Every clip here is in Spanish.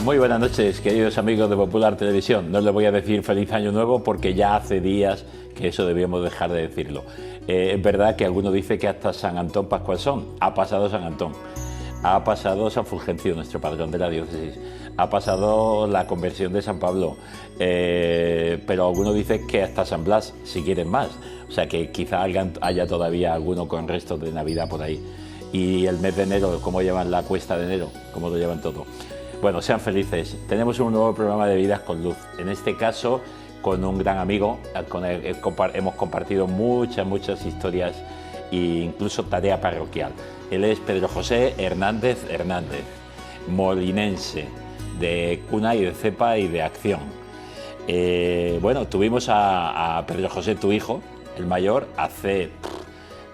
Muy buenas noches, queridos amigos de Popular Televisión. No les voy a decir feliz año nuevo porque ya hace días que eso debíamos dejar de decirlo. Es verdad que alguno dice que hasta San Antón Pascualsón. Ha pasado San Antón, ha pasado San Fulgencio, nuestro patrón de la diócesis, ha pasado la conversión de San Pablo, pero alguno dice que hasta San Blas, si quieren más. O sea que quizá haya todavía alguno con restos de Navidad por ahí. Y el mes de enero, ¿cómo llevan la cuesta de enero? ¿Cómo lo llevan todo? Bueno, sean felices. Tenemos un nuevo programa de Vidas con Luz. En este caso, con un gran amigo, con el hemos compartido muchas historias e incluso tarea parroquial. Él es Pedro José Hernández, molinense, de cuna y de cepa y de acción. Bueno, tuvimos a Pedro José, tu hijo, el mayor, hace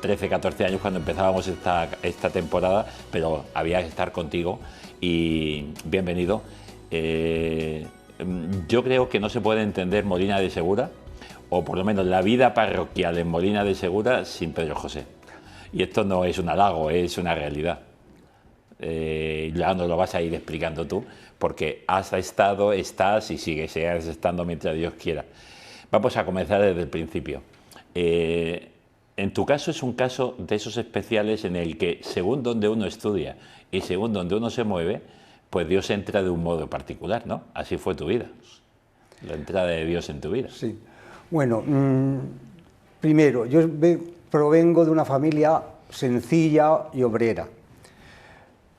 13, 14 años cuando empezábamos esta temporada, pero había que estar contigo y bienvenido. Yo creo que no se puede entender Molina de Segura, o por lo menos la vida parroquial en Molina de Segura, sin Pedro José. Y esto no es un halago, es una realidad. Ya nos lo vas a ir explicando tú, porque has estado, estás y sigues estando mientras Dios quiera. Vamos a comenzar desde el principio. En tu caso es un caso de esos especiales en el que, según donde uno estudia y según donde uno se mueve, pues Dios entra de un modo particular, ¿no? Así fue tu vida, la entrada de Dios en tu vida. Sí. Bueno, primero, yo provengo de una familia sencilla y obrera,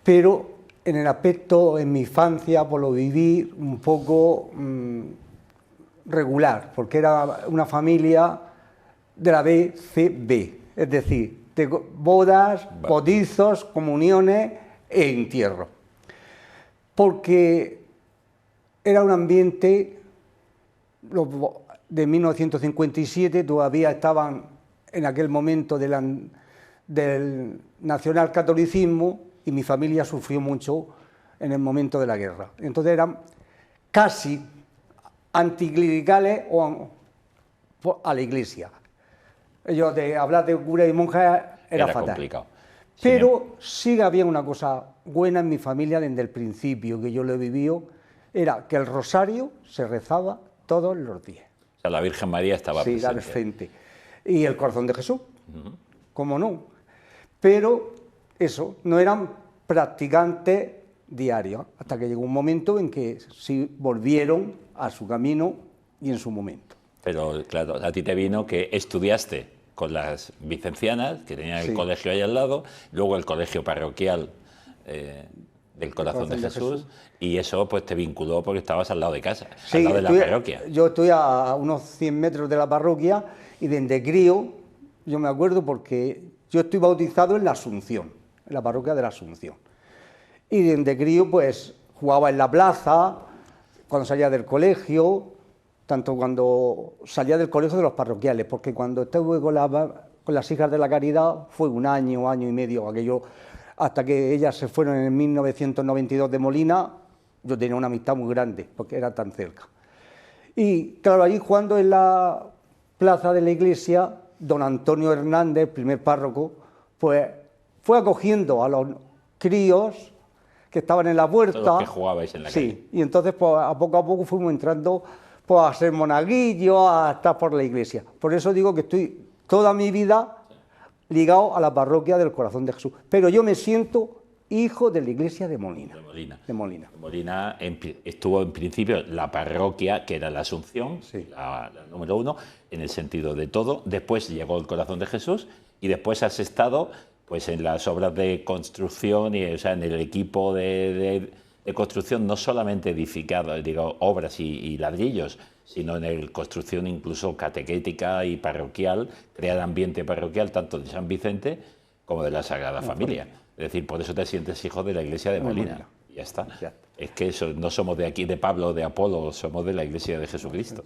pero en el aspecto, en mi infancia, pues lo viví un poco regular, porque era una familia de la BCB, es decir, de bodas, bautizos, comuniones e entierro, porque era un ambiente de 1957, todavía estaban en aquel momento del nacionalcatolicismo y mi familia sufrió mucho en el momento de la guerra. Entonces eran casi anticlericales a la iglesia. Ellos de hablar de cura y monja era fatal. Complicado. Pero sí había una cosa buena en mi familia desde el principio, que yo lo he vivido, era que el rosario se rezaba todos los días. O sea, la Virgen María estaba presente. Sí, la presente. Y el corazón de Jesús, ¿cómo no? Pero eso, no eran practicantes diarios, hasta que llegó un momento en que sí volvieron a su camino y en su momento. Pero claro, a ti te vino que estudiaste con las vicencianas, que tenían el colegio ahí al lado, luego el colegio parroquial del Corazón de Jesús, y eso pues te vinculó porque estabas al lado de casa, al lado de la parroquia. Yo estoy a unos 100 metros de la parroquia y desde crío, yo me acuerdo porque yo estoy bautizado en la Asunción, en la parroquia de la Asunción. Y desde crío pues jugaba en la plaza, cuando salía del colegio, tanto cuando salía del colegio de los parroquiales, porque cuando estuve con las hijas de la caridad fue un año y medio, aquello, hasta que ellas se fueron en 1992 de Molina, yo tenía una amistad muy grande, porque era tan cerca. Y claro, allí jugando en la plaza de la iglesia, don Antonio Hernández, primer párroco, pues fue acogiendo a los críos que estaban en la puerta. Todos que jugabais en la calle. Sí, y entonces pues a poco fuimos entrando pues, a ser monaguillo, a estar por la iglesia. Por eso digo que estoy toda mi vida ligado a la parroquia del Corazón de Jesús. Pero yo me siento hijo de la iglesia de Molina. De Molina estuvo en principio la parroquia, que era la Asunción, la número 1, en el sentido de todo. Después llegó el Corazón de Jesús y después has estado pues en las obras de construcción, y, o sea, en el equipo de construcción, no solamente edificado, digo, obras y ladrillos, sino en la construcción incluso catequética y parroquial, crear ambiente parroquial tanto de San Vicente como de la Sagrada Familia. Es decir, por eso te sientes hijo de la iglesia de Molina. Y ya está. Es que eso, no somos de aquí, de Pablo o de Apolo, somos de la iglesia de Jesucristo.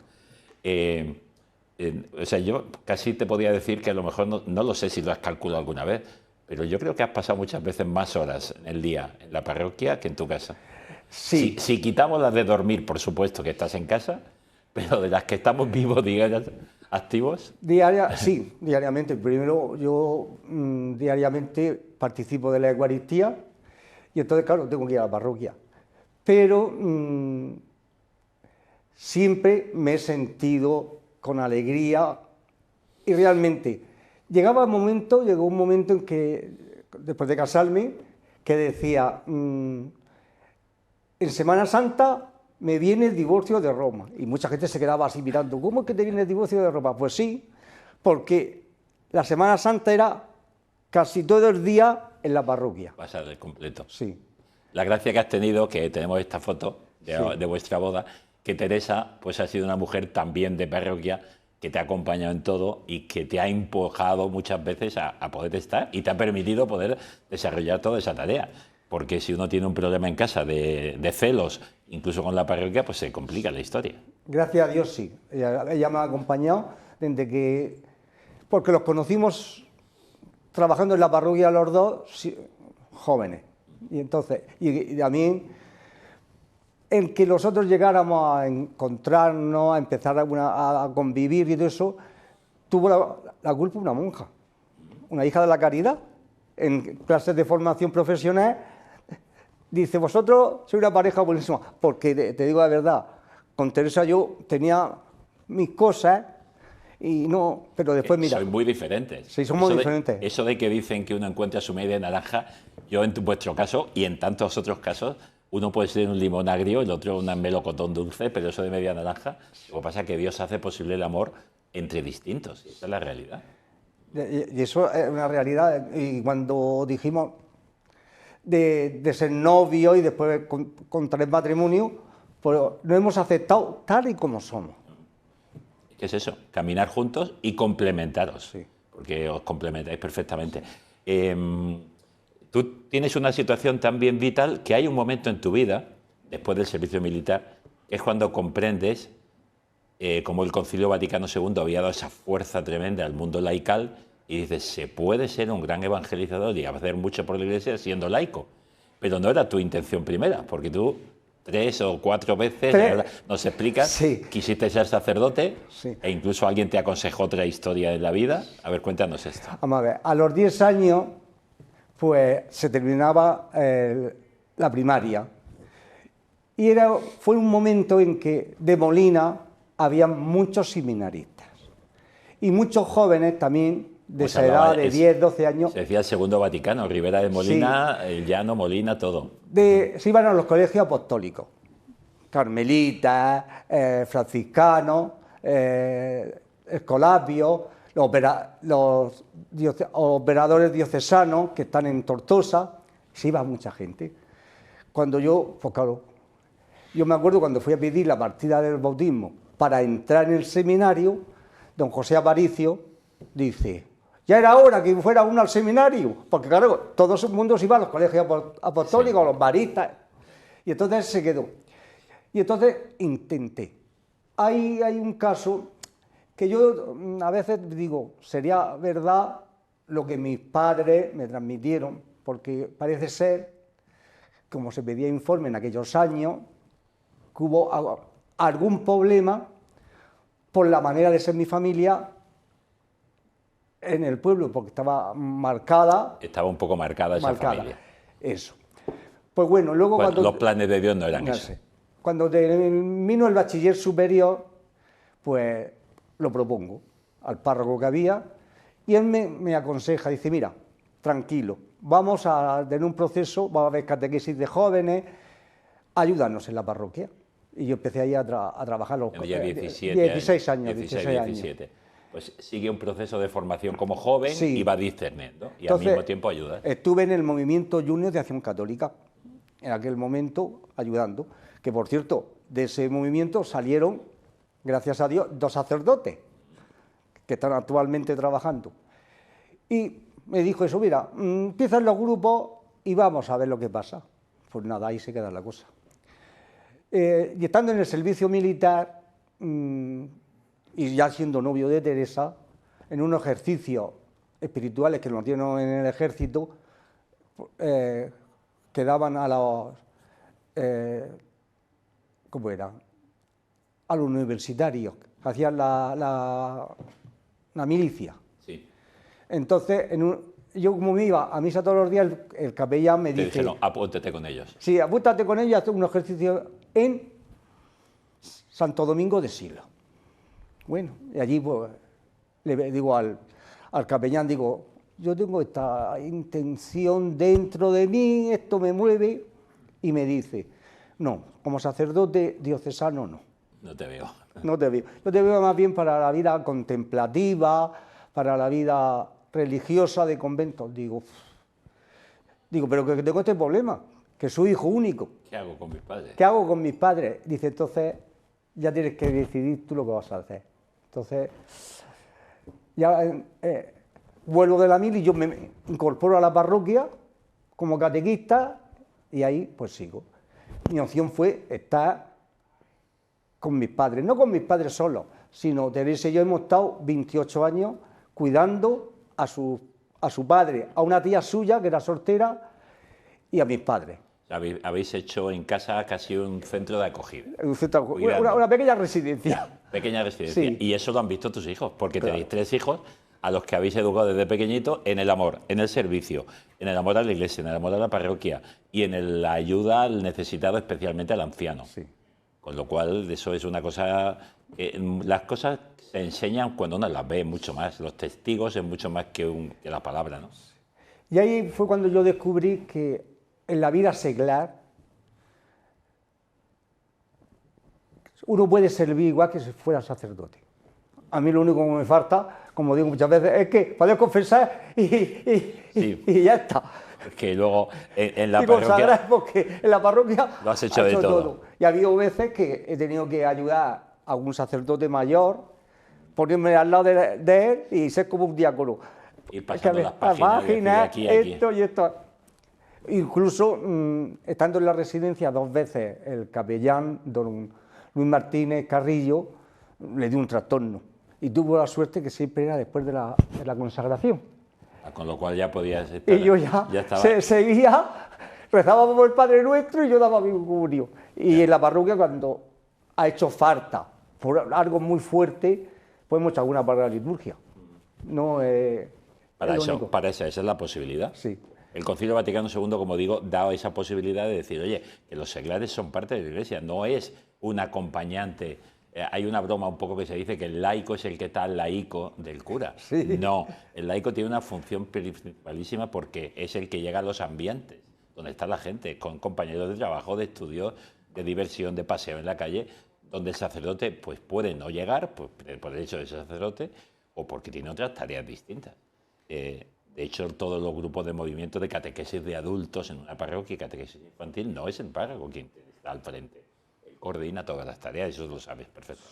O sea, yo casi te podía decir que a lo mejor, no lo sé si lo has calculado alguna vez, pero yo creo que has pasado muchas veces más horas en el día en la parroquia que en tu casa. Sí. Si quitamos las de dormir, por supuesto que estás en casa, pero de las que estamos vivos, digamos, activos. Sí, diariamente. Primero yo diariamente participo de la Eucaristía y entonces, claro, tengo que ir a la parroquia. pero siempre me he sentido con alegría y realmente llegó un momento en que, después de casarme, que decía, en Semana Santa me viene el divorcio de Roma. Y mucha gente se quedaba así mirando, ¿cómo es que te viene el divorcio de Roma? Pues sí, porque la Semana Santa era casi todo el día en la parroquia. Pasar el completo. Sí. La gracia que has tenido, que tenemos esta foto de, Sí. de vuestra boda, que Teresa pues ha sido una mujer también de parroquia, que te ha acompañado en todo y que te ha empujado muchas veces a poder estar y te ha permitido poder desarrollar toda esa tarea. Porque si uno tiene un problema en casa de celos, incluso con la parroquia, pues se complica la historia. Gracias a Dios sí. Ella me ha acompañado desde que... Porque los conocimos trabajando en la parroquia los dos, sí, jóvenes. Y entonces, y a mí, en que nosotros llegáramos a encontrarnos, a empezar a convivir y todo eso, tuvo la culpa una monja, una hija de la caridad, en clases de formación profesional. Dice, vosotros sois una pareja buenísima, porque te digo la verdad, con Teresa yo tenía mis cosas y no, pero después mira. Sois muy diferentes. Sí, somos diferentes. Eso de que dicen que uno encuentra su media naranja, yo en vuestro caso y en tantos otros casos, uno puede ser un limón agrio, el otro un melocotón dulce, pero eso de media naranja, lo que pasa es que Dios hace posible el amor entre distintos, y esa es la realidad. Y eso es una realidad, y cuando dijimos de ser novios y después contraer matrimonio, pues nos hemos aceptado tal y como somos. ¿Qué es eso? Caminar juntos y complementaros, Sí. porque os complementáis perfectamente. Tú tienes una situación también vital que hay un momento en tu vida, después del servicio militar, que es cuando comprendes cómo el Concilio Vaticano II había dado esa fuerza tremenda al mundo laical y dices, se puede ser un gran evangelizador y hacer mucho por la Iglesia siendo laico. Pero no era tu intención primera, porque tú 3 o 4 veces, ahora nos explicas, sí, quisiste ser sacerdote, sí, e incluso alguien te aconsejó otra historia de la vida. A ver, cuéntanos esto. Vamos a ver, a los 10 años, pues se terminaba la primaria. Y fue un momento en que de Molina había muchos seminaristas. Y muchos jóvenes también, de esa edad, de 10, 12 años. Se decía el Segundo Vaticano, Ribera de Molina, sí. El Llano, Molina, todo. Se iban a los colegios apostólicos, carmelitas, franciscanos, escolapios, los operadores diocesanos que están en Tortosa, se iba mucha gente. Cuando yo, pues claro, yo me acuerdo cuando fui a pedir la partida del bautismo para entrar en el seminario, don José Aparicio dice, ya era hora que fuera uno al seminario, porque claro, todo el mundo se iba a los colegios apostólicos, sí, a los maristas, y entonces se quedó. Y entonces intenté. Hay un caso que yo a veces digo, sería verdad lo que mis padres me transmitieron, porque parece ser, como se pedía informe en aquellos años, que hubo algún problema por la manera de ser mi familia en el pueblo, porque estaba marcada. Estaba un poco marcada esa familia. Eso. Pues bueno, luego pues cuando... Los planes de Dios no eran eso. Cuando termino el bachiller superior, pues lo propongo al párroco que había, y él me aconseja, dice, mira, tranquilo, vamos a tener un proceso, va a haber catequesis de jóvenes, ayúdanos en la parroquia. Y yo empecé ahí a trabajar los 16 años. Pues sigue un proceso de formación como joven, sí, y va discerniendo, y entonces, al mismo tiempo ayuda. Estuve en el movimiento Junior de Acción Católica, en aquel momento ayudando, que por cierto, de ese movimiento salieron, gracias a Dios, 2 sacerdotes que están actualmente trabajando. Y me dijo eso, mira, empiezan los grupos y vamos a ver lo que pasa. Pues nada, ahí se queda la cosa. Y estando en el servicio militar, y ya siendo novio de Teresa, en unos ejercicios espirituales que nos dieron en el ejército, que daban a los, ¿cómo era?, a los universitarios, que hacían la milicia. Sí. Entonces, yo como me iba a misa todos los días, el capellán me Te dice... dijeron, apúntate con ellos. Sí, apúntate con ellos y haz un ejercicio en Santo Domingo de Sila. Bueno, y allí pues, le digo al capellán, digo, yo tengo esta intención dentro de mí, esto me mueve, y me dice, no, como sacerdote diocesano no. No te veo. No te veo. Yo te veo más bien para la vida contemplativa, para la vida religiosa de conventos. Digo, pero que tengo este problema, que soy hijo único. ¿Qué hago con mis padres? ¿Qué hago con mis padres? Dice, entonces ya tienes que decidir tú lo que vas a hacer. Entonces, ya vuelvo de la mil y yo me incorporo a la parroquia como catequista y ahí pues sigo. Mi opción fue estar con mis padres, no con mis padres solos, sino Teresa y yo hemos estado 28 años cuidando a su padre, a una tía suya que era soltera y a mis padres. Habéis hecho en casa casi un centro de acogida. Una pequeña residencia. Pequeña residencia. Sí. Y eso lo han visto tus hijos, porque Claro. tenéis 3 hijos a los que habéis educado desde pequeñito en el amor, en el servicio, en el amor a la iglesia, en el amor a la parroquia y en la ayuda al necesitado, especialmente al anciano. Sí. Con lo cual, eso es una cosa... las cosas se enseñan cuando uno las ve mucho más. Los testigos es mucho más que la palabra, ¿no? Y ahí fue cuando yo descubrí que en la vida seglar uno puede servir igual que si fuera sacerdote. A mí lo único que me falta, como digo muchas veces, es que poder confesar y ya está. Que luego en la y consagrar, parroquia... porque en la parroquia Lo has hecho de todo. Y ha habido veces que he tenido que ayudar a algún sacerdote mayor, ponerme al lado de él y ser como un diácono. Ir pasando las páginas, aquí, esto y esto. Incluso, estando en la residencia 2 veces, el capellán, don Luis Martínez Carrillo, le dio un trastorno. Y tuvo la suerte que siempre era después de la consagración. Con lo cual ya podías estar... Y yo ya estaba... seguía, rezaba por el Padre Nuestro y yo daba mi comunión. Y en la parroquia, cuando ha hecho falta por algo muy fuerte, pues hemos hecho alguna para la liturgia. No, Para esa es la posibilidad. Sí. El Concilio Vaticano II, como digo, da esa posibilidad de decir, oye, que los seglares son parte de la Iglesia, no es un acompañante. Hay una broma un poco que se dice que el laico es el que está al laico del cura. Sí. No, el laico tiene una función principalísima porque es el que llega a los ambientes, donde está la gente, con compañeros de trabajo, de estudio, de diversión, de paseo en la calle, donde el sacerdote pues, puede no llegar por el hecho de ser sacerdote o porque tiene otras tareas distintas. De hecho, todos los grupos de movimiento de catequesis de adultos en una parroquia y catequesis infantil no es el párroco quien está al frente. Él coordina todas las tareas, eso lo sabes perfecto.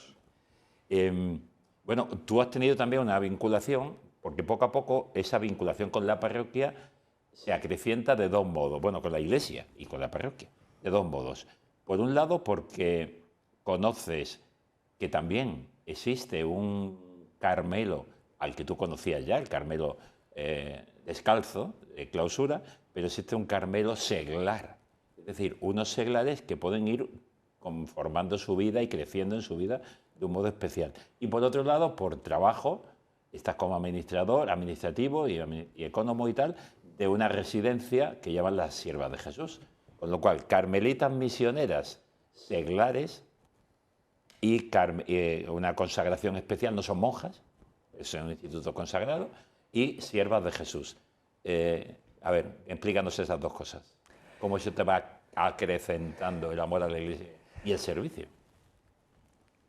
Bueno, tú has tenido también una vinculación, porque poco a poco esa vinculación con la parroquia se acrecienta de 2 modos. Bueno, con la iglesia y con la parroquia, de 2 modos. Por un lado, porque conoces que también existe un Carmelo al que tú conocías ya, el Carmelo descalzo, de clausura, pero existe un Carmelo seglar. Es decir, unos seglares que pueden ir conformando su vida y creciendo en su vida de un modo especial. Y por otro lado, por trabajo, estás como administrativo y ecónomo y tal, de una residencia que llaman las Siervas de Jesús. Con lo cual, carmelitas misioneras seglares y una consagración especial, no son monjas, es un instituto consagrado, y Siervas de Jesús. A ver, explícanos esas 2 cosas. ¿Cómo eso te va acrecentando el amor a la Iglesia y el servicio?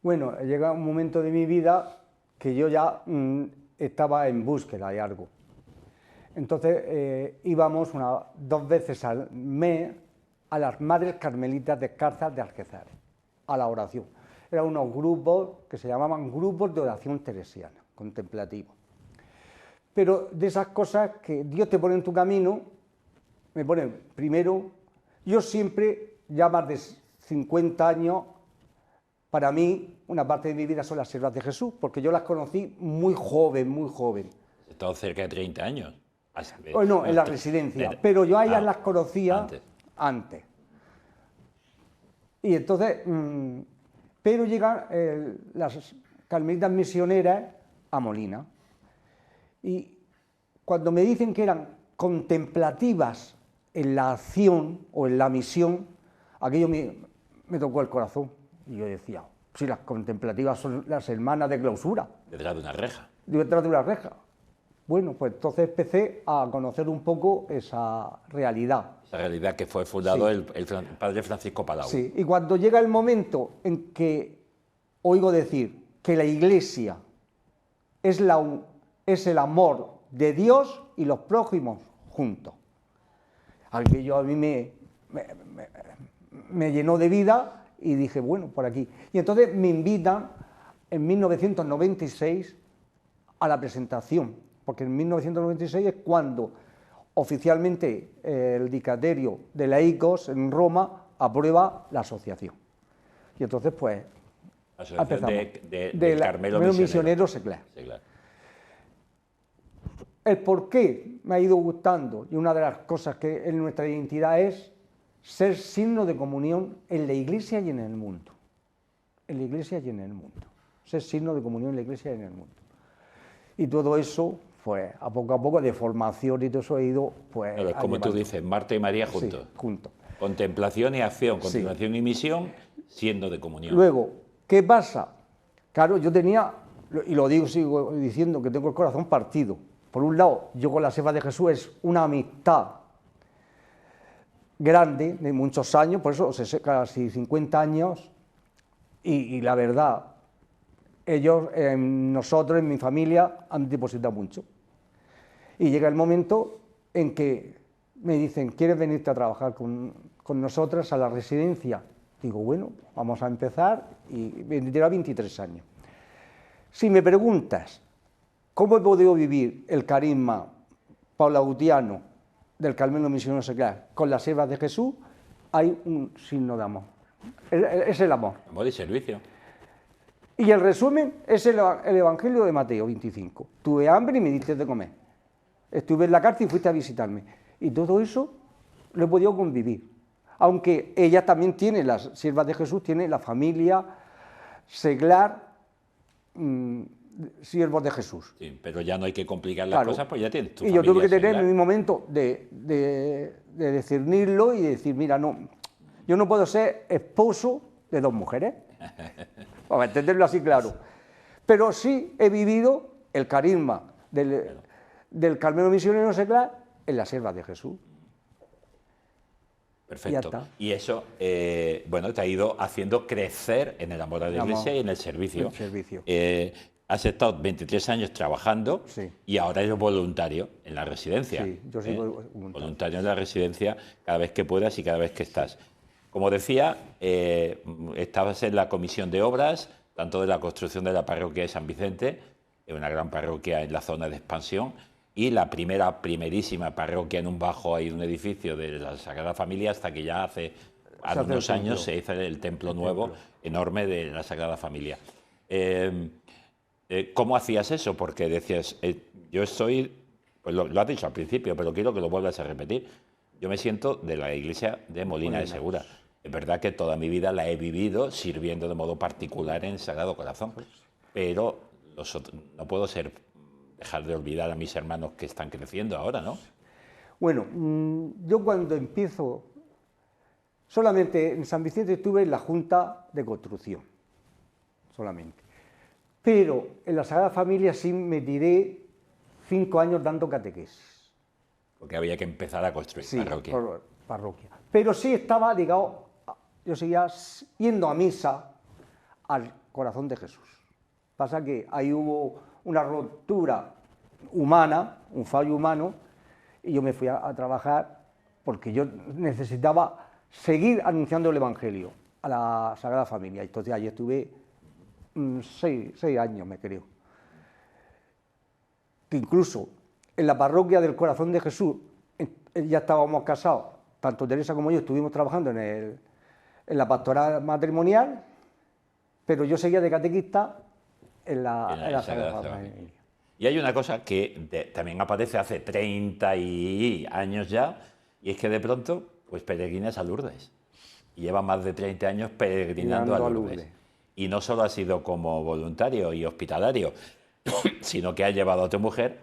Bueno, llega un momento de mi vida que yo ya estaba en búsqueda de algo. Entonces íbamos 2 veces al mes a las Madres Carmelitas Descalzas de Algeciras, a la oración. Eran unos grupos que se llamaban grupos de oración teresiana, contemplativos. Pero de esas cosas que Dios te pone en tu camino, me pone primero, yo siempre, ya más de 50 años, para mí, una parte de mi vida son las Siervas de Jesús, porque yo las conocí muy joven, muy joven. He estado cerca de 30 años. Bueno, en la residencia, pero yo a ellas las conocía antes. Y entonces, pero llegan las carmelitas misioneras a Molina. Y cuando me dicen que eran contemplativas en la acción o en la misión, aquello me tocó el corazón. Y yo decía, si las contemplativas son las hermanas de clausura. Detrás de una reja. Detrás de una reja. Bueno, pues entonces empecé a conocer un poco esa realidad. Esa realidad que fue fundado Sí. el padre Francisco Palau. Sí, y cuando llega el momento en que oigo decir que la Iglesia es el amor de Dios y los prójimos juntos, aquello a mí me llenó de vida y dije, bueno, por aquí. Y entonces me invitan en 1996 a la presentación, porque en 1996 es cuando oficialmente el Dicasterio de Laicos en Roma aprueba la asociación. Y entonces, pues, Asociación del del Carmelo Misionero Seglar. Seglar. El por qué me ha ido gustando, y una de las cosas que en nuestra identidad es ser signo de comunión en la Iglesia y en el mundo. En la Iglesia y en el mundo. Ser signo de comunión en la Iglesia y en el mundo. Y todo eso, pues, a poco, de formación y todo eso he ido, pues... Claro, es como tú dices, Marta y María juntos. Sí, juntos. Contemplación y acción, Sí. contemplación y misión, siendo de comunión. Luego, ¿qué pasa? Claro, yo tenía, y lo digo, sigo diciendo, que tengo el corazón partido. Por un lado, yo con la Sierva de Jesús es una amistad grande, de muchos años, por eso casi 50 años, y la verdad, ellos, nosotros, en mi familia, han depositado mucho. Y llega el momento en que me dicen, ¿quieres venirte a trabajar con nosotras a la residencia? Digo, bueno, vamos a empezar, y lleva 23 años. Si me preguntas, ¿cómo he podido vivir el carisma paulautiano del Carmelo Misionero Seglar con las Siervas de Jesús? Hay un signo de amor. Es el amor. Amor y servicio. Y el resumen es el Evangelio de Mateo 25. Tuve hambre y me diste de comer. Estuve en la cárcel y fuiste a visitarme. Y todo eso lo he podido convivir. Aunque ella también tiene, las Siervas de Jesús, tiene la familia Seglar, Siervos de Jesús. Sí, pero ya no hay que complicar las cosas, pues ya tienes tu Y yo tuve que tener Seglar. en mi momento de discernirlo y decir, mira, no, yo no puedo ser esposo de dos mujeres. Para entenderlo así claro. Pero sí he vivido el carisma del Carmelo Misionero Seglar en las Siervas de Jesús. Perfecto. Ya está. Y eso, bueno, te ha ido haciendo crecer en el amor a la Iglesia y en el servicio. El servicio. Has estado 23 años trabajando Sí. y ahora eres voluntario en la residencia. Sí, yo soy voluntario. Voluntario en la residencia cada vez que puedas y cada vez que estás. Como decía, estabas en la comisión de obras, tanto de la construcción de la parroquia de San Vicente, una gran parroquia en la zona de expansión, y la primerísima parroquia en un bajo, hay un edificio de la Sagrada Familia, hasta que ya hace algunos años se hizo el templo nuevo, enorme, de la Sagrada Familia. ¿Cómo hacías eso? Porque decías, yo estoy, pues lo has dicho al principio, pero quiero que lo vuelvas a repetir. Yo me siento de la iglesia de Molina de Segura. Es verdad que toda mi vida la he vivido sirviendo de modo particular en Sagrado Corazón, pero no puedo dejar de olvidar a mis hermanos que están creciendo ahora, ¿no? Bueno, yo cuando empiezo, solamente en San Vicente estuve en la Junta de Construcción, solamente. Pero en la Sagrada Familia sí me tiré 5 años dando catequesis. Porque había que empezar a construir Sí, parroquia. parroquia. Pero sí estaba ligado, yo seguía yendo a misa al corazón de Jesús. Pasa que ahí hubo una ruptura humana, un fallo humano, y yo me fui a trabajar porque yo necesitaba seguir anunciando el Evangelio a la Sagrada Familia. Entonces allí estuve 6 años, me creo. Que incluso en la parroquia del Corazón de Jesús ya estábamos casados, tanto Teresa como yo estuvimos trabajando en la pastoral matrimonial, pero yo seguía de catequista en la Sagrada Familia. Y hay una cosa que también aparece hace 30 años ya, y es que de pronto, pues peregrinas a Lourdes. Y lleva más de 30 años peregrinando a Lourdes. Y no solo ha sido como voluntario y hospitalario, sino que ha llevado a tu mujer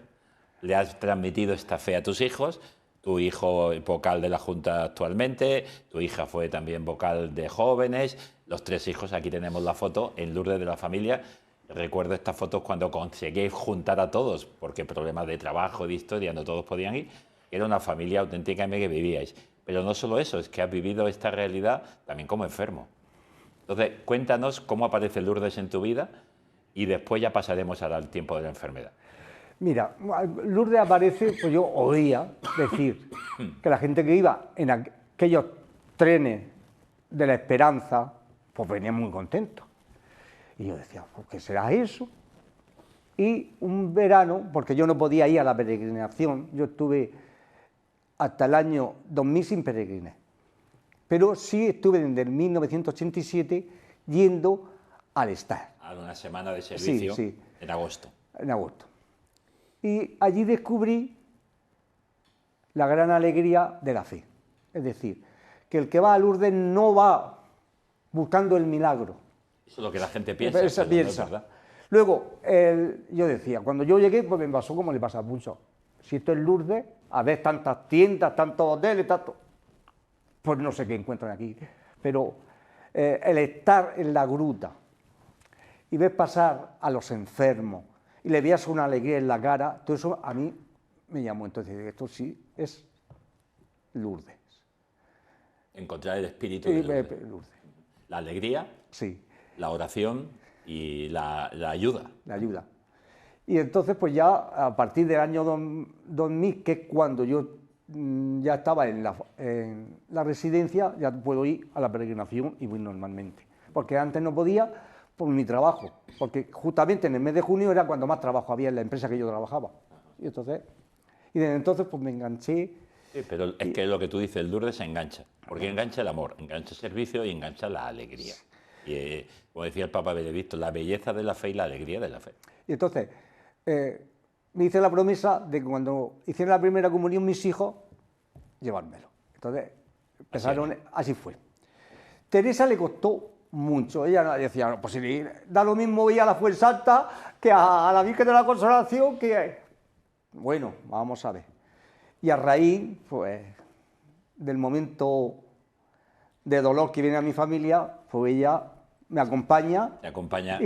le has transmitido esta fe a tus hijos. Tu hijo vocal de la Junta actualmente, tu hija fue también vocal de jóvenes, los 3 hijos, aquí tenemos la foto en Lourdes de la familia. Recuerdo estas fotos cuando conseguís juntar a todos, porque problemas de trabajo, de historia, no todos podían ir. Era una familia auténticamente que vivíais. Pero no solo eso, es que has vivido esta realidad también como enfermo. Entonces, cuéntanos cómo aparece Lourdes en tu vida y después ya pasaremos al tiempo de la enfermedad. Mira, Lourdes aparece, pues yo oía decir que la gente que iba en aquellos trenes de la esperanza, pues venían muy contentos. Y yo decía, ¿por qué será eso? Y un verano, porque yo no podía ir a la peregrinación, yo estuve hasta el año 2000 sin peregrinar, pero sí estuve desde el 1987 yendo al estar. A una semana de servicio, sí, sí. En agosto. En agosto. Y allí descubrí la gran alegría de la fe. Es decir, que el que va a Lourdes no va buscando el milagro. Eso es lo que la gente piensa. Piensa. No es verdad. Luego, yo decía, cuando yo llegué, pues me pasó como le pasa a muchos. Si esto es Lourdes, a ver tantas tiendas, tantos hoteles, tanto, pues no sé qué encuentran aquí. Pero el estar en la gruta y ver pasar a los enfermos, y le veías una alegría en la cara, todo eso a mí me llamó. Entonces, esto sí es Lourdes. Encontrar el espíritu de Lourdes. Lourdes. La alegría, sí. La oración y la ayuda. La ayuda. Y entonces, pues ya a partir del año 2000, que es cuando yo ya estaba en la residencia, ya puedo ir a la peregrinación y voy normalmente. Porque antes no podía por mi trabajo, porque justamente en el mes de junio era cuando más trabajo había en la empresa que yo trabajaba. Y desde entonces pues me enganché. Sí, pero es que lo que tú dices, el Lourdes se engancha, porque engancha el amor, engancha el servicio y engancha la alegría. Y como decía el Papa Benedicto, la belleza de la fe y la alegría de la fe. Y entonces me hice la promesa de que cuando hicieran la primera comunión mis hijos, llevármelo. Entonces empezaron, así fue. Teresa le costó mucho. Ella decía, no, pues si da lo mismo ir a la Fuensanta que a la Virgen de la Consolación, que... Bueno, vamos a ver. Y a raíz, pues, del momento de dolor que viene a mi familia, pues ella me acompaña. Te acompaña,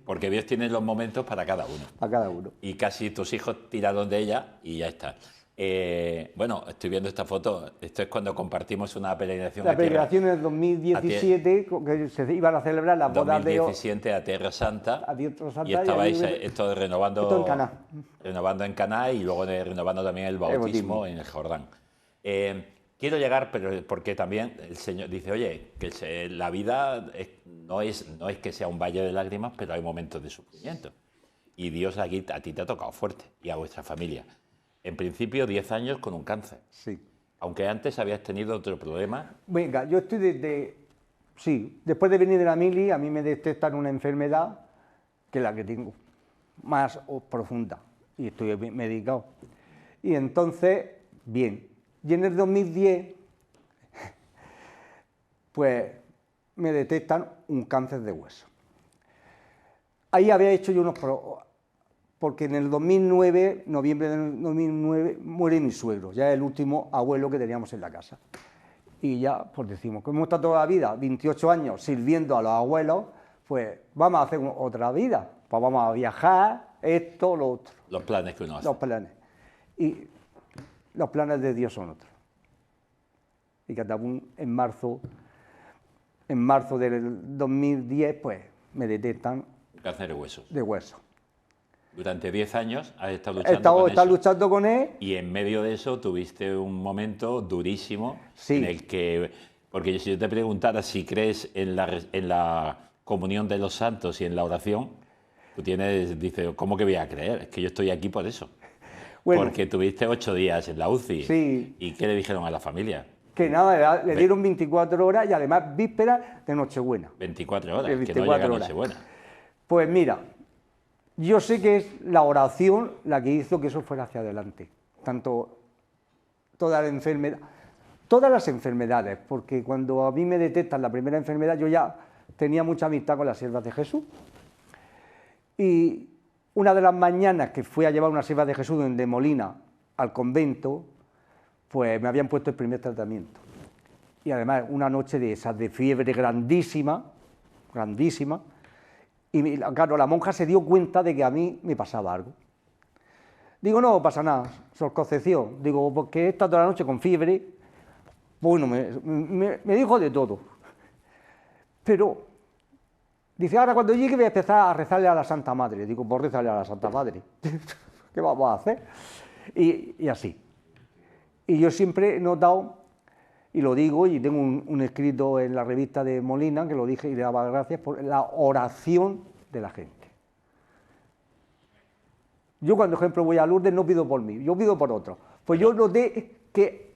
porque Dios tiene los momentos para cada uno. Para cada uno. Y casi tus hijos tiraron de ella y ya está. Bueno, estoy viendo esta foto. Esto es cuando compartimos una peregrinación. La peregrinación en el 2017, que se iban a celebrar las bodas de... 2017 a Tierra Santa. A Tierra Santa. Y estabais esto renovando... Esto en Caná. Renovando en Caná y luego renovando también el bautismo en el Jordán. Quiero llegar, pero porque también el Señor dice, oye, que la vida no es que sea un valle de lágrimas, pero hay momentos de sufrimiento. Y Dios aquí a ti te ha tocado fuerte y a vuestra familia. En principio, 10 años con un cáncer. Sí. Aunque antes habías tenido otro problema. Venga, yo estoy desde... Sí, después de venir de la mili, a mí me detectan una enfermedad que es la que tengo, más profunda, y estoy medicado. Y entonces, bien. Y en el 2010, pues me detectan un cáncer de hueso. Ahí había hecho yo unos... Porque en el 2009, noviembre del 2009, muere mi suegro, ya el último abuelo que teníamos en la casa. Y ya, pues decimos, como hemos estado toda la vida, 28 años, sirviendo a los abuelos, pues vamos a hacer otra vida. Pues vamos a viajar, esto, lo otro. Los planes que uno hace. Los planes. Y los planes de Dios son otros. Y Catapum, en marzo del 2010, pues me detectan... Cáncer de huesos. De hueso. Durante 10 años has estado luchando con él. Y en medio de eso tuviste un momento durísimo, sí. En el que... Porque si yo te preguntara si crees en la comunión de los santos y en la oración, tú dices, ¿cómo que voy a creer? Es que yo estoy aquí por eso. Bueno, porque tuviste 8 días en la UCI. Sí. ¿Y qué le dijeron a la familia? Que nada, le dieron 24 horas y además víspera de Nochebuena. 24 horas, 24 que no llega Nochebuena. Pues mira, yo sé que es la oración la que hizo que eso fuera hacia adelante. Tanto toda la enfermedad, todas las enfermedades, porque cuando a mí me detectan la primera enfermedad, yo ya tenía mucha amistad con las siervas de Jesús. Y una de las mañanas que fui a llevar una sierva de Jesús de Molina al convento, pues me habían puesto el primer tratamiento. Y además una noche de esas de fiebre grandísima, grandísima, y claro, la monja se dio cuenta de que a mí me pasaba algo. Digo, no pasa nada, Sor Concepción, digo, porque he estado toda la noche con fiebre. Bueno, me dijo de todo, pero dice, ahora cuando llegue voy a empezar a rezarle a la Santa Madre. Digo, pues rezarle a la Santa Madre, ¿qué vamos a hacer? Y así. Y yo siempre he notado, y lo digo, y tengo un escrito en la revista de Molina, que lo dije y le daba gracias por la oración de la gente. Yo cuando, por ejemplo, voy a Lourdes no pido por mí, yo pido por otros. Pues yo noté que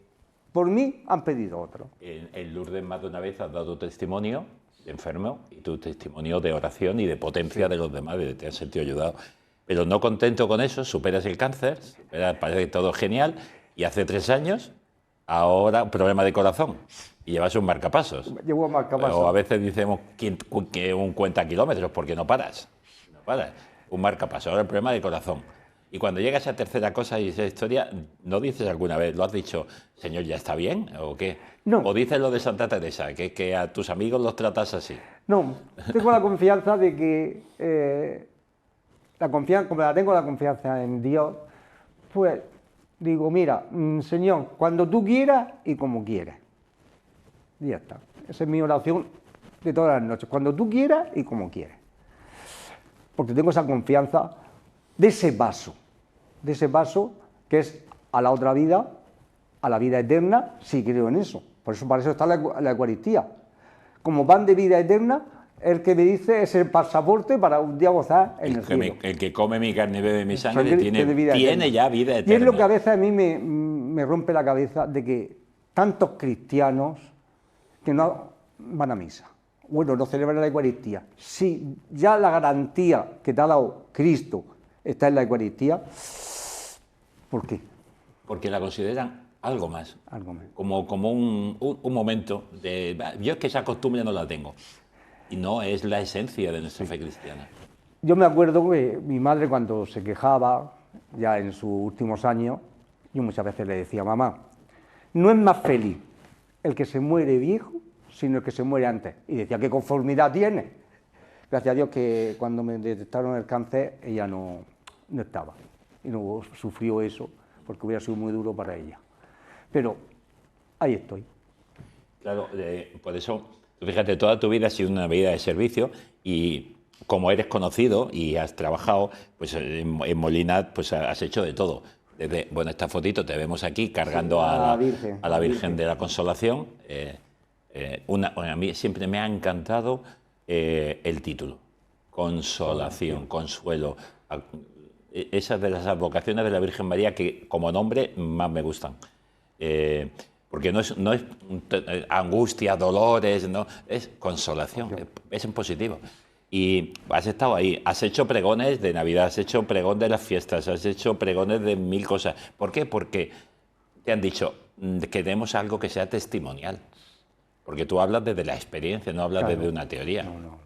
por mí han pedido otros. En Lourdes más de una vez has dado testimonio de enfermo y tu testimonio de oración y de potencia de los demás, de que te has sentido ayudado. Pero no contento con eso, superas el cáncer, parece que todo es genial, y hace 3 años, ahora un problema de corazón, y llevas un marcapasos. Llevo un marcapasos. O a veces decimos que un cuenta kilómetros, porque no paras. No paras. Un marcapasos, ahora el problema de corazón. Y cuando llega esa tercera cosa y esa historia, ¿no dices alguna vez, lo has dicho, Señor, ya está bien? ¿O qué? No. ¿O dices lo de Santa Teresa, que a tus amigos los tratas así? No, tengo la confianza de que, como tengo la confianza en Dios, pues digo, mira, Señor, cuando tú quieras y como quieras. Y ya está. Esa es mi oración de todas las noches, cuando tú quieras y como quieras. Porque tengo esa confianza de ese paso que es a la otra vida, a la vida eterna, si creo en eso. Para eso está la Eucaristía. Como pan de vida eterna, el que me dice es el pasaporte para un día gozar en el cielo. El que come mi carne y bebe mi sangre tiene ya vida eterna. Y es lo que a veces a mí me rompe la cabeza de que tantos cristianos que no van a misa, bueno, no celebran la Eucaristía. Si ya la garantía que te ha dado Cristo está en la Eucaristía, ¿por qué? Porque la consideran algo más. Algo más. Como un momento de... Yo es que esa costumbre no la tengo. Y no es la esencia de nuestra fe cristiana. Yo me acuerdo que mi madre, cuando se quejaba, ya en sus últimos años, yo muchas veces le decía, mamá, no es más feliz el que se muere viejo, sino el que se muere antes. Y decía, ¿qué conformidad tiene? Gracias a Dios que cuando me detectaron el cáncer, ella no estaba. Y no sufrió eso, porque hubiera sido muy duro para ella. Pero ahí estoy. Claro, por eso, fíjate, toda tu vida ha sido una vida de servicio y como eres conocido y has trabajado, pues en Molina pues has hecho de todo. Desde, bueno, esta fotito te vemos aquí cargando sí, a la Virgen de la Consolación. A mí siempre me ha encantado el título, Consolación, Consuelo. Esas de las advocaciones de la Virgen María que como nombre más me gustan. Porque no es angustia, dolores, no, es consolación, es en positivo. Y has estado ahí, has hecho pregones de Navidad, has hecho pregón de las fiestas, has hecho pregones de 1000 cosas. ¿Por qué? Porque te han dicho que queremos algo que sea testimonial. Porque tú hablas desde la experiencia, no hablas desde una teoría. No.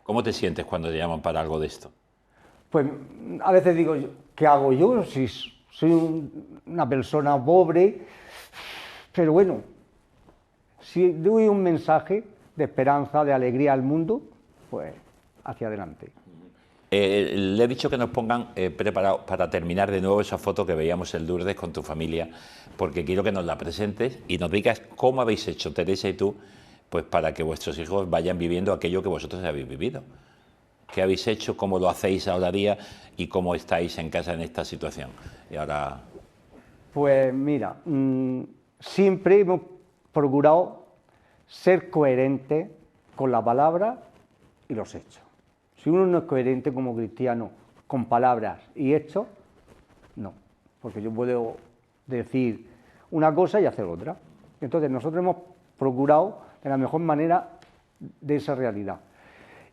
¿Cómo te sientes cuando te llaman para algo de esto? Pues a veces digo, ¿qué hago yo? Si soy una persona pobre, pero bueno, si doy un mensaje de esperanza, de alegría al mundo, pues hacia adelante. Le he dicho que nos pongan preparados para terminar de nuevo esa foto que veíamos en Lourdes con tu familia, porque quiero que nos la presentes y nos digas cómo habéis hecho, Teresa y tú, pues para que vuestros hijos vayan viviendo aquello que vosotros habéis vivido. ¿Qué habéis hecho? ¿Cómo lo hacéis ahora día? ¿Y cómo estáis en casa en esta situación? Y ahora... Pues mira, siempre hemos procurado ser coherentes con la palabra y los hechos. Si uno no es coherente como cristiano con palabras y hechos, no. Porque yo puedo decir una cosa y hacer otra. Entonces nosotros hemos procurado de la mejor manera de esa realidad.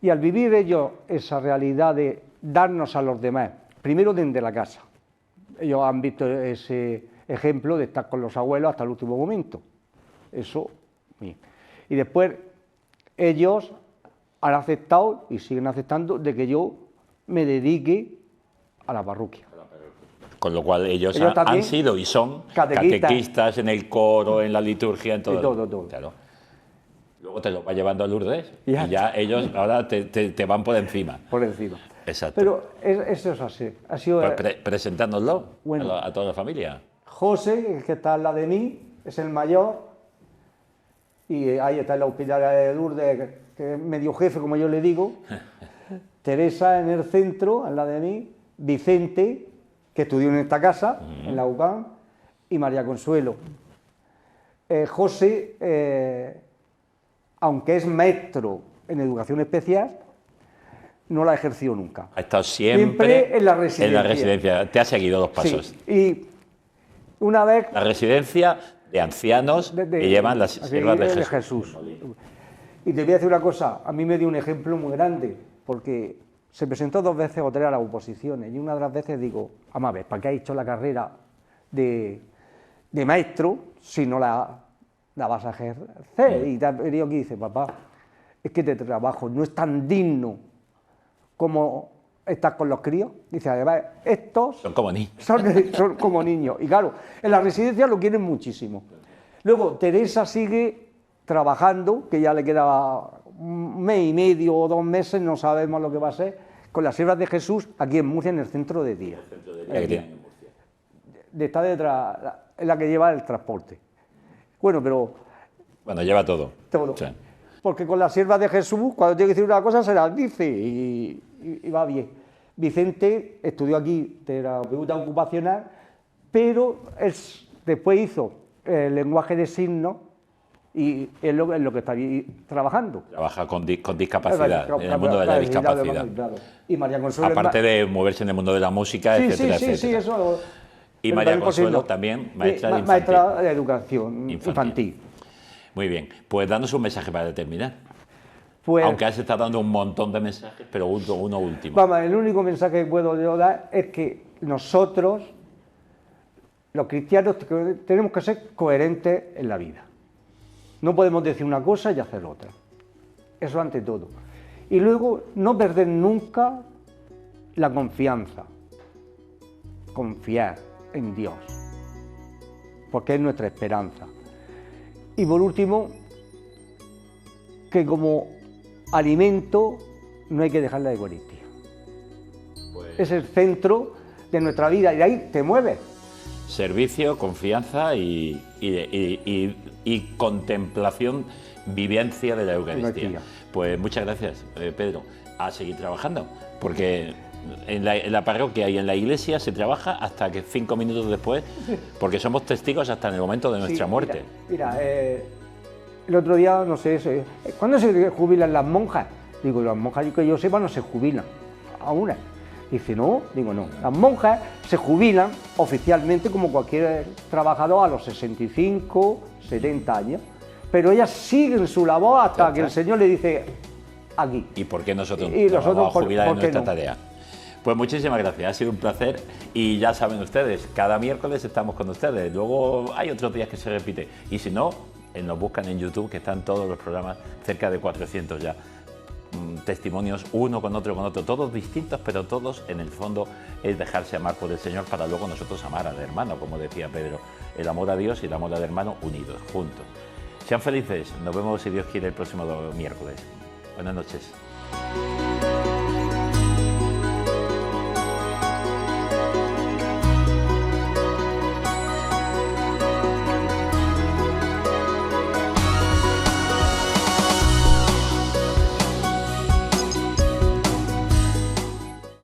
Y al vivir ellos esa realidad de darnos a los demás, primero desde la casa. Ellos han visto ese ejemplo de estar con los abuelos hasta el último momento. Eso, bien. Y después ellos han aceptado y siguen aceptando de que yo me dedique a la parroquia. Con lo cual ellos también han sido y son catequistas. catequistas en el coro, en la liturgia, en todo. En todo. Claro. Luego te lo va llevando a Lourdes y Ya. ya ellos ahora te van por encima. Por encima. Exacto. Pero eso es así. Ha sido Pues presentárnoslo Bueno. a toda la familia. José, el que está al lado de mí, es el mayor. Y ahí está en la hospitalaria de Lourdes, que es medio jefe, como yo le digo. Teresa en el centro, al lado de mí. Vicente, que estudió en esta casa, en la UCAM. Y María Consuelo. José, aunque es maestro en educación especial, no la ejerció nunca. Ha estado siempre en la residencia. En la residencia. Te ha seguido los pasos. Sí. Y una vez... La residencia de ancianos que llevan las siervas de Jesús. Y te voy a decir una cosa, a mí me dio un ejemplo muy grande, porque se presentó 2 veces o 3 a las oposiciones, y una de las veces digo, vamos a ver, ¿para qué ha hecho la carrera de maestro si no la vas a ejercer? Y te digo que dice, papá, es que este trabajo no es tan digno como estás con los críos. Dice, además, estos Son como niños. son como niños. Y claro, en la residencia lo quieren muchísimo. Luego, Teresa sigue trabajando, que ya le queda 1 mes y medio o 2 meses, no sabemos lo que va a ser, con las siervas de Jesús, aquí en Murcia, en el centro de día. Está detrás, es la que lleva el transporte. Bueno, pero... Bueno, lleva todo. Todo. Sí. Porque con las siervas de Jesús, cuando tiene que decir una cosa, se las dice y va bien. Vicente estudió aquí terapeuta ocupacional, pero después hizo el lenguaje de signos y es lo que está ahí trabajando. Trabaja con discapacidad, en el mundo de la discapacidad. Claro. Y María Consuelo... Aparte de moverse en el mundo de la música, sí, etcétera, sí, etcétera. Sí, eso... Y María Consuelo también, maestra de infantil. Maestra de educación infantil. Muy bien, pues danos un mensaje para terminar. Pues, aunque has estado dando un montón de mensajes, pero uno último. Vamos, el único mensaje que puedo yo dar es que nosotros, los cristianos, tenemos que ser coherentes en la vida. No podemos decir una cosa y hacer otra. Eso ante todo. Y luego, no perder nunca la confianza. Confiar en Dios. Porque es nuestra esperanza. Y por último, que como alimento no hay que dejar la Eucaristía. Es el centro de nuestra vida y de ahí te mueves. Servicio, confianza y contemplación, vivencia de la Eucaristía. Pues muchas gracias, Pedro. A seguir trabajando, porque en la parroquia y en la iglesia se trabaja hasta que 5 minutos después, porque somos testigos hasta en el momento de nuestra muerte. Mira, el otro día, no sé, ¿cuándo se jubilan las monjas? Digo, las monjas, que yo sepa, no se jubilan a una. Dice, no, digo, no. Las monjas se jubilan oficialmente como cualquier trabajador a los 65, 70 años, pero ellas siguen su labor hasta que el Señor le dice, aquí. ¿Y por qué nosotros nos vamos a jubilar en nuestra no? tarea? Pues muchísimas gracias, ha sido un placer y ya saben ustedes, cada miércoles estamos con ustedes, luego hay otros días que se repite y si no, nos buscan en YouTube, que están todos los programas, cerca de 400 ya, testimonios uno con otro, todos distintos, pero todos en el fondo es dejarse amar por el Señor para luego nosotros amar al hermano, como decía Pedro, el amor a Dios y el amor al hermano unidos, juntos. Sean felices, nos vemos si Dios quiere el próximo miércoles. Buenas noches.